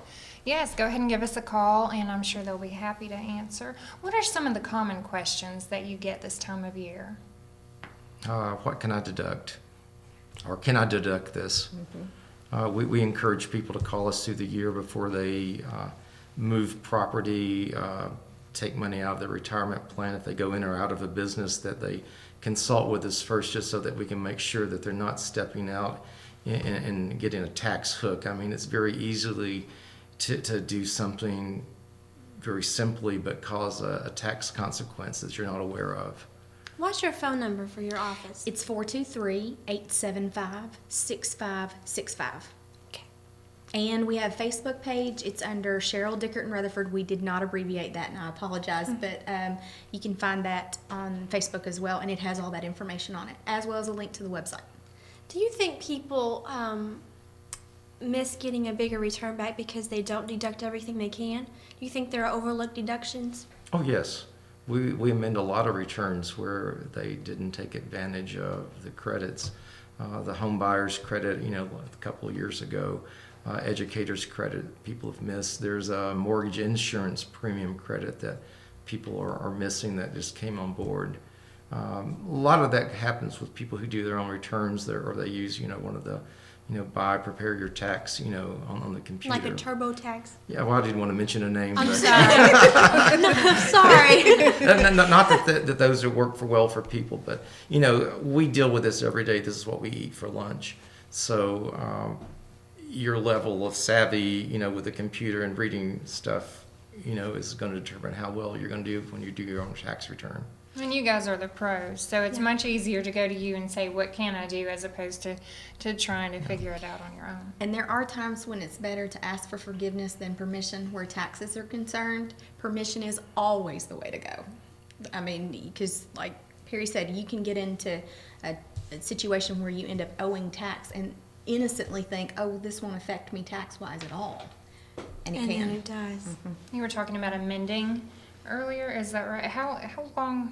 yes, go ahead and give us a call, and I'm sure they'll be happy to answer. What are some of the common questions that you get this time of year? What can I deduct? Or can I deduct this? We encourage people to call us through the year before they move property, take money out of their retirement plan. If they go in or out of a business, that they consult with us first, just so that we can make sure that they're not stepping out and getting a tax hook. I mean, it's very easily to do something very simply but cause a tax consequence that you're not aware of. What's your phone number for your office? It's 423-875-6565. Okay. And we have a Facebook page. It's under Cheryl Dickert and Rutherford. We did not abbreviate that, and I apologize, but you can find that on Facebook as well, and it has all that information on it, as well as a link to the website. Do you think people miss getting a bigger return back because they don't deduct everything they can? Do you think there are overlooked deductions? Oh, yes. We amend a lot of returns where they didn't take advantage of the credits. The home buyer's credit, a couple of years ago, educator's credit people have missed. There's a mortgage insurance premium credit that people are missing that just came on board. A lot of that happens with people who do their own returns or they use, one of the, prepare your tax, on the computer. Like a TurboTax? Yeah, well, I didn't want to mention a name. I'm but- sorry. No, I'm sorry. Not that those work well for people, but, we deal with this every day. This is what we eat for lunch. So your level of savvy, with the computer and reading stuff, is going to determine how well you're going to do when you do your own tax return. And you guys are the pros, so it's much easier to go to you and say, what can I do, as opposed to trying to figure it out on your own. And there are times when it's better to ask for forgiveness than permission where taxes are concerned. Permission is always the way to go. I mean, because like Perry said, you can get into a situation where you end up owing tax and innocently think, oh, this won't affect me tax-wise at all. And it And can. then it does. You were talking about amending earlier, is that right? How long,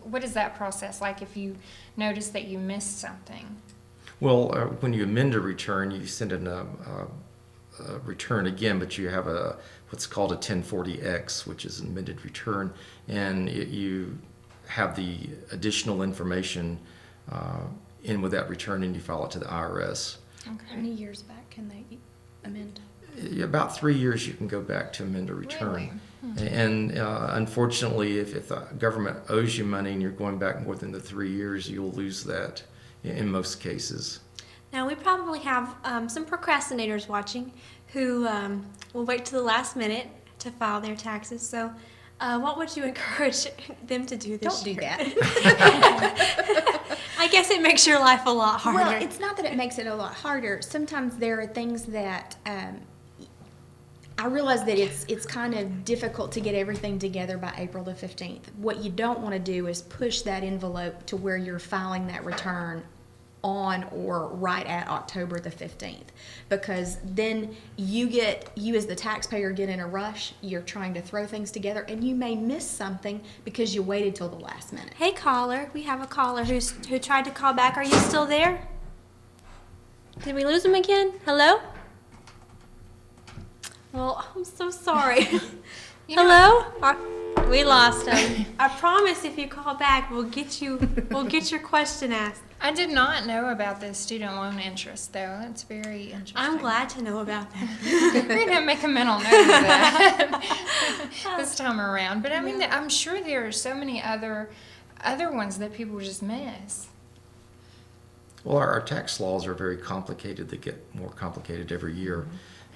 what is that process like if you notice that you missed something? Well, when you amend a return, you send in a return again, but you have what's called a 1040X, which is an amended return, and you have the additional information in with that return, and you file it to the IRS. How many years back can they amend? About 3 years you can go back to amend a return. Really? And unfortunately, if the government owes you money and you're going back more than the 3 years, you'll lose that in most cases. Now, we probably have some procrastinators watching who will wait to the last minute to file their taxes. So what would you encourage them to do this Don't do year? that. I guess it makes your life a lot harder. Well, it's not that it makes it a lot harder. Sometimes there are things that I realize that it's kind of difficult to get everything together by April the 15th. What you don't want to do is push that envelope to where you're filing that return on or right at October the 15th, because then you as the taxpayer get in a rush. You're trying to throw things together and you may miss something because you waited till the last minute. Hey, caller. We have a caller who tried to call back. Are you still there? Did we lose him again? Hello? Well, I'm so sorry. You know, Hello? We lost him. I promise if you call back, we'll get your question asked. I did not know about the student loan interest, though. That's very interesting. I'm glad to know about that. We're going to make a mental note of that this time around. But I mean, I'm sure there are so many other ones that people just miss. Well, our tax laws are very complicated. They get more complicated every year.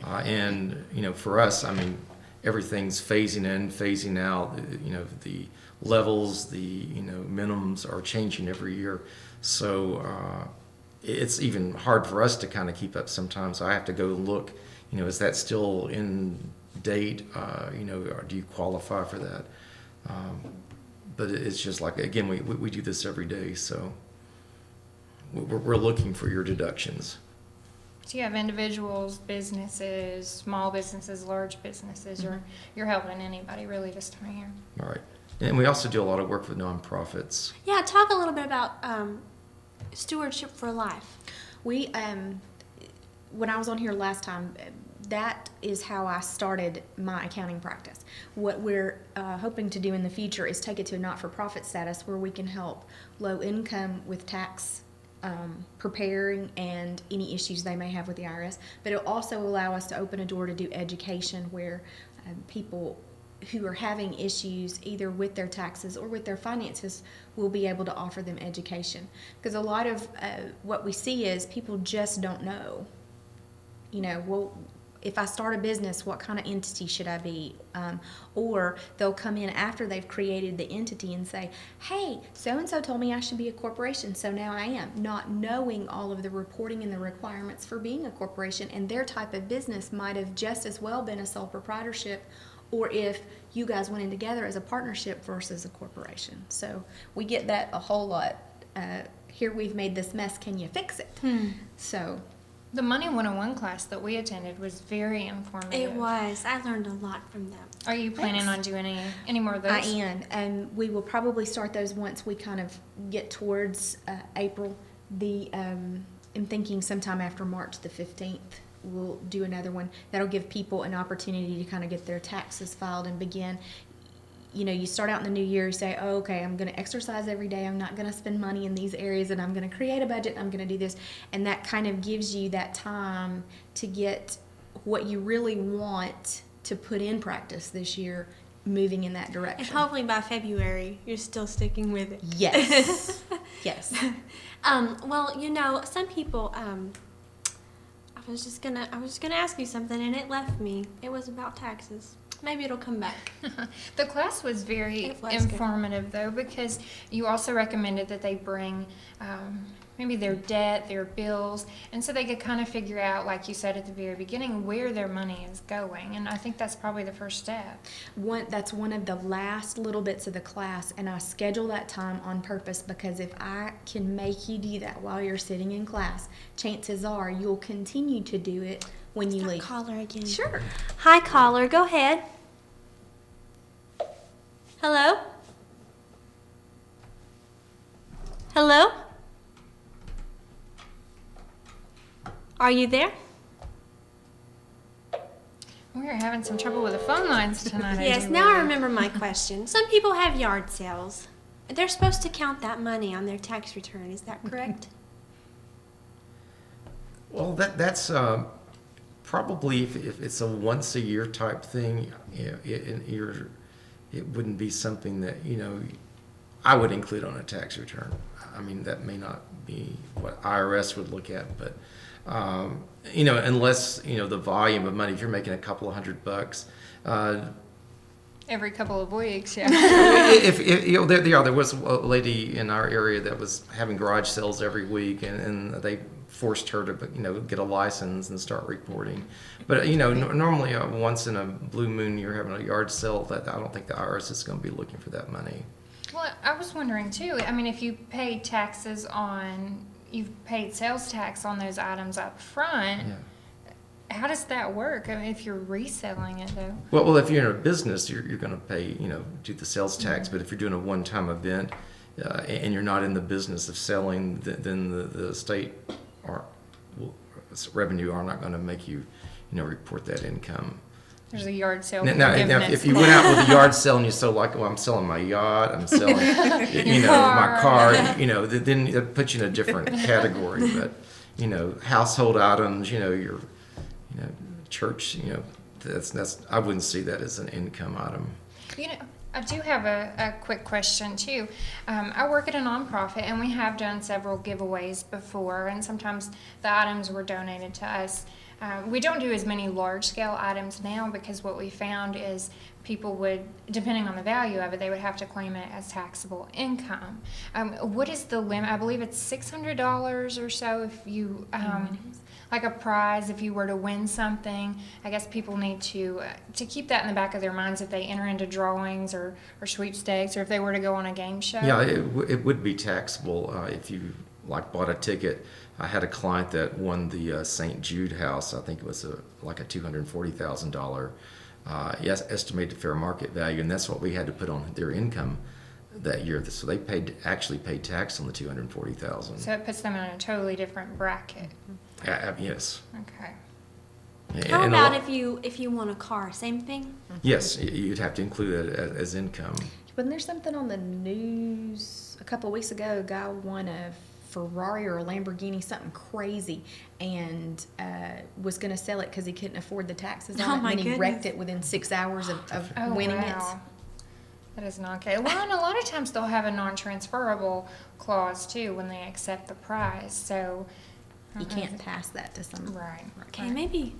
And, for us, I mean, everything's phasing in, phasing out. The levels, the, minimums are changing every year. So it's even hard for us to kind of keep up sometimes. I have to go look, is that still in date? Or do you qualify for that? But it's just like, again, we do this every day. So we're looking for your deductions. So you have individuals, businesses, small businesses, large businesses. You're helping anybody really this time of year. All right. And we also do a lot of work with nonprofits. Yeah, talk a little bit about Stewardship for Life. We, when I was on here last time, that is how I started my accounting practice. What we're hoping to do in the future is take it to a not-for-profit status where we can help low income with tax preparing and any issues they may have with the IRS. But it'll also allow us to open a door to do education where people who are having issues either with their taxes or with their finances will be able to offer them education. Because a lot of what we see is people just don't know. Well, if I start a business, what kind of entity should I be? Or they'll come in after they've created the entity and say, hey, so-and-so told me I should be a corporation, so now I am. Not knowing all of the reporting and the requirements for being a corporation, and their type of business might have just as well been a sole proprietorship, or if you guys went in together as a partnership versus a corporation. So we get that a whole lot. Here we've made this mess, can you fix it? So The Money 101 class that we attended was very informative. It was. I learned a lot from them. Are you planning on doing any more of those? I am, and we will probably start those once we kind of get towards April. I'm thinking sometime after March the 15th, we'll do another one. That'll give people an opportunity to kind of get their taxes filed and begin. You start out in the new year, you say, oh, okay, I'm going to exercise every day. I'm not going to spend money in these areas, and I'm going to create a budget. I'm going to do this. And that kind of gives you that time to get what you really want to put in practice this year, moving in that And direction. hopefully by February, you're still sticking with it. Yes. Yes. Well, some people, I was just gonna ask you something, and it left me. It was about taxes. Maybe it'll come back. The class was very It was informative, though, because you also recommended that they bring maybe their debt, their bills, and so they could kind of figure out, like you said at the very beginning, where their money is going. And I think that's probably the first step. That's one of the last little bits of the class, and I schedule that time on purpose because if I can make you do that while you're sitting in class, chances are you'll continue to do it when you leave. Caller again. Sure. Hi, caller. Go ahead. Hello? Hello? Are you there? We're having some trouble with the phone lines tonight. Yes, now I remember my question. Some people have yard sales. They're supposed to count that money on their tax return. Is that correct? Well, that's probably if it's a once a year type thing, it wouldn't be something that I would include on a tax return. I mean, that may not be what IRS would look at, but unless the volume of money. If you're making a couple of $100. Every couple of weeks, yeah. if there was a lady in our area that was having garage sales every week, and they forced her to get a license and start reporting. But normally once in a blue moon you're having a yard sale. That I don't think the IRS is going to be looking for that money. Well, I was wondering too. I mean, if you paid you've paid sales tax on those items up front. Yeah. How does that work? I mean, if you're reselling it though. Well, if you're in a business, you're going to pay, do the sales tax. But if you're doing a one-time event and you're not in the business of selling, then the state or revenue are not going to make you, report that income. There's a yard sale. Now, if you went out with a yard sale and you sold like, well, I'm selling my yacht, I'm selling, my car, then it puts you in a different category. But, household items, your, church, that's I wouldn't see that as an income item. I do have a quick question too. I work at a nonprofit, and we have done several giveaways before, and sometimes the items were donated to us. We don't do as many large-scale items now because what we found is people would, depending on the value of it, they would have to claim it as taxable income. What is the limit? I believe it's $600 or so if you, like a prize, if you were to win something. I guess people need to keep that in the back of their minds if they enter into drawings or sweepstakes, or if they were to go on a game show. Yeah, it would be taxable if you bought a ticket. I had a client that won the St. Jude house. I think it was like a $240,000 estimated fair market value, and that's what we had to put on their income that year. So they actually paid tax on the $240,000. So it puts them in a totally different bracket. Yes. Okay. How And about if you want a car? Same thing? Yes, you'd have to include it as income. Wasn't there something on the news a couple of weeks ago? A guy won a Ferrari or a Lamborghini, something crazy, and was going to sell it because he couldn't afford the taxes on Oh, it. And my then he goodness. wrecked it within 6 hours of Oh, winning wow. That is not okay. Well, and a lot of times they'll have a non-transferable clause too when they accept the prize. So it. You can't pass that to someone. Right. Okay, maybe.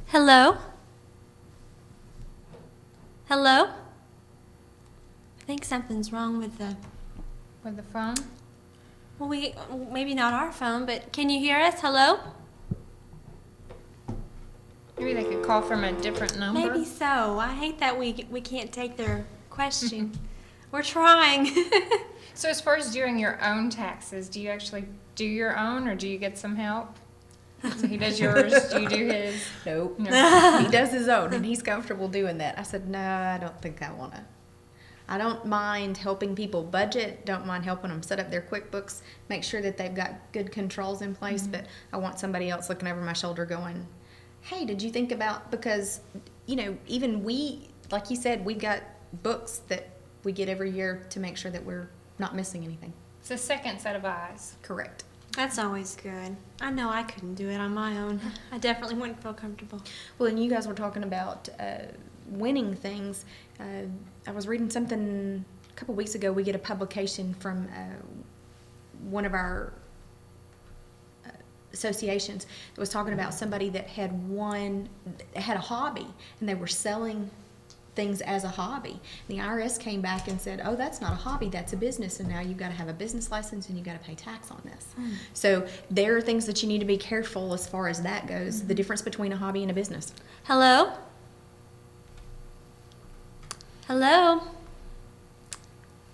Hello? Hello? I think something's wrong with the. With the phone. Well, maybe not our phone, but can you hear us? Hello? Maybe they could call from a different number. Maybe so. I hate that we can't take their question. We're trying. So as far as doing your own taxes, do you actually do your own, or do you get some help? So he does yours. Do you do his? Nope. No. He does his own, and he's comfortable doing that. I said, no, I don't think I want to. I don't mind helping people budget, don't mind helping them set up their QuickBooks, make sure that they've got good controls in place, but I want somebody else looking over my shoulder going, hey, did you think about, because, even we, like you said, we've got books that we get every year to make sure that we're not missing anything. It's a second set of eyes. Correct. That's always good. I know I couldn't do it on my own. I definitely wouldn't feel comfortable. Well, and you guys were talking about winning things. I was reading something a couple weeks ago. We get a publication from one of our associations that was talking about somebody that had a hobby, and they were selling things as a hobby. The IRS came back and said, oh, that's not a hobby, that's a business, and now you've got to have a business license and you've got to pay tax on this. So there are things that you need to be careful as far as that goes, the difference between a hobby and a business. Hello? Hello?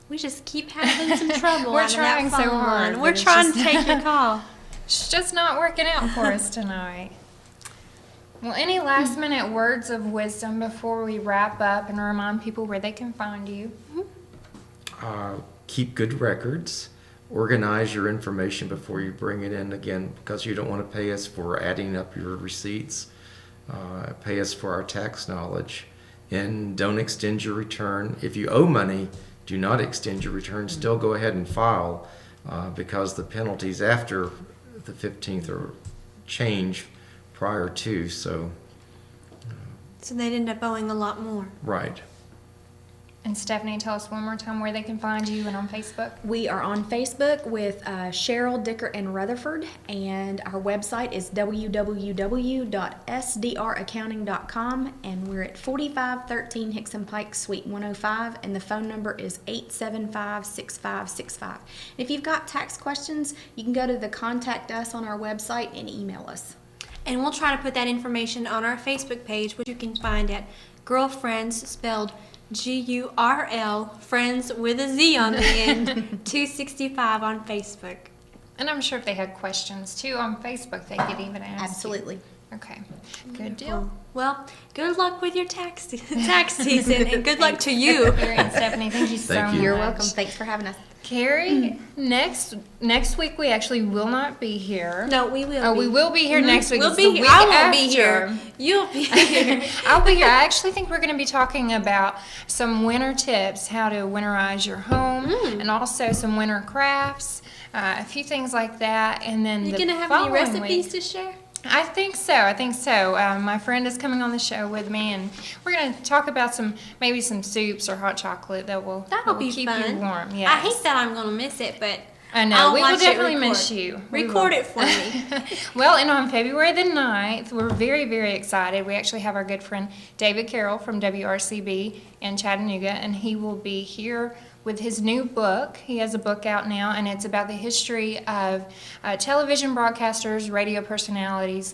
We just keep having some trouble. We're out of that trying so phone hard, line. but We're it's trying just- to take your call. It's just not working out for us tonight. Well, any last minute words of wisdom before we wrap up and remind people where they can find you? Keep good records. Organize your information before you bring it in, again, because you don't want to pay us for adding up your receipts. Pay us for our tax knowledge. And don't extend your return. If you owe money, do not extend your return. Still go ahead and file because the penalties after the 15th are change prior to. So they'd end up owing a lot more. right. And Stephanie, tell us one more time where they can find you and on Facebook. We are on Facebook with Cheryl, Dicker, and Rutherford, and our website is www.sdraccounting.com, and we're at 4513 Hickson Pike, Suite 105, and the phone number is 875-6565. If you've got tax questions, you can go to the Contact Us on our website and email us. And we'll try to put that information on our Facebook page, which you can find at Girlfriends, spelled Gurl, Friends with a Z on the end, 265 on Facebook. And I'm sure if they had questions too on Facebook, they could even ask. Absolutely. Okay, good deal. Well, good luck with your tax season, and good luck to you. Carrie and Stephanie, thank you so Thank much. you. You're welcome. Thanks for having us. Carrie, next week we actually will not be here. No, we will. Oh, be. we will be here next week. We'll It's be the here. week I won't after. be here. You'll be here. I'll be here. I actually think we're going to be talking about some winter tips, how to winterize your home, and also some winter crafts, a few things like that. And then You the gonna have any following recipes week- to share? I think so. My friend is coming on the show with me, and we're going to talk about maybe some soups or hot chocolate that will Be keep fun. you warm. Yes. I hate that I'm gonna miss it, but I know. I'll We will watch it definitely record. miss you. We Record will. it for me. Well, and on February the 9th, we're very, very excited. We actually have our good friend David Carroll from WRCB in Chattanooga, and he will be here with his new book. He has a book out now, and it's about the history of television broadcasters, radio personalities.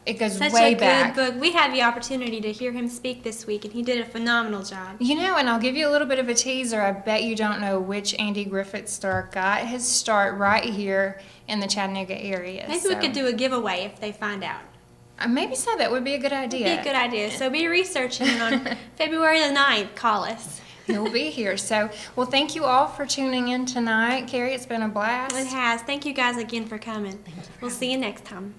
It goes Such way a back. good book. We had the opportunity to hear him speak this week, and he did a phenomenal job. You know, and I'll give you a little bit of a teaser. I bet you don't know which Andy Griffith star got his start right here in the Chattanooga area. Maybe we could do a giveaway if they find out. Maybe so. That would be a good idea. Be a good idea. So be researching it on February the 9th. Call us. He'll be here. So, well, thank you all for tuning in tonight. Carrie, it's been a blast. It has. Thank you guys again for coming. We'll see you next time.